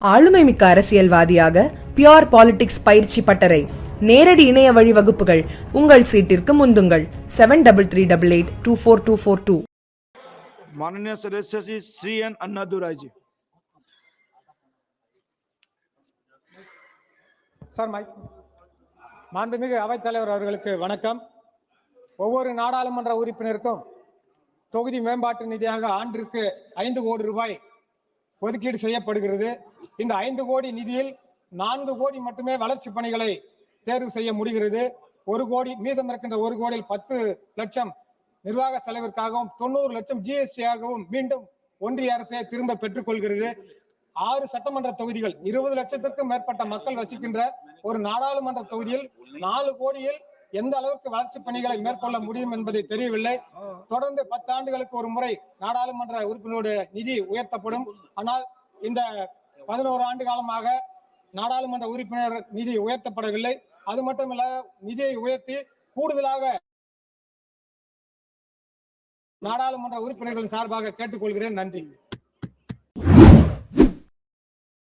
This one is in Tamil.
ஆளுமைமிக்க அரசியல்வாதியாக பியோர் பாலிடிக்ஸ் பயிற்சி பட்டறை நேரடி இணைய வழி வகுப்புகள் உங்கள் சீட்டிற்கு முந்துங்கள் 7338824242 माननीय सदस्य श्री एन अन्नादुराई जी। சார் மாண்புமிகு அவைத்தலைவர் அவர்களுக்கு வணக்கம். ஒவ்வொரு நாடாளுமன்ற உறுப்பினருக்கும் தொகுதி மேம்பாட்டு நிதியாக ஆண்டிற்கு 5 கோடி ரூபாய் ஒதுக்கீடு செய்யப்படுகிறது. இந்த 5 கோடி நிதியில் 4 கோடி மட்டுமே வளர்ச்சி பணிகளை தேர்வு செய்ய முடிகிறது. 1 கோடி மீதம் இருக்கின்ற 1 கோடியில் 10 லட்சம் நிர்வாக செலவிற்காகவும் 90 லட்சம் ஜிஎஸ்டியாகவும் மீண்டும் ஒன்றிய அரசே திரும்ப பெற்றுக் கொள்கிறது. 6 சட்டமன்ற தொகுதிகள் 20 லட்சத்திற்கும் மேற்பட்ட மக்கள் வசிக்கின்ற ஒரு நாடாளுமன்ற தொகுதியில் 4 கோடியில் எந்த அளவுக்கு வளர்ச்சி பணிகளை மேற்கொள்ள முடியும் என்பதை தெரியவில்லை. தொடர்ந்து 10 ஆண்டுகளுக்கு ஒரு முறை நாடாளுமன்ற உறுப்பினருடைய நிதி உயர்த்தப்படும். ஆனால் இந்த 11 ஆண்டு காலமாக நாடாளுமன்ற உறுப்பினர் நிதி உயர்த்தப்படவில்லை. அது மட்டுமல்ல, நிதியை உயர்த்தி கூடுதலாக நாடாளுமன்ற உறுப்பினர்கள் சார்பாக கேட்டுக்கொள்கிறேன். நன்றி.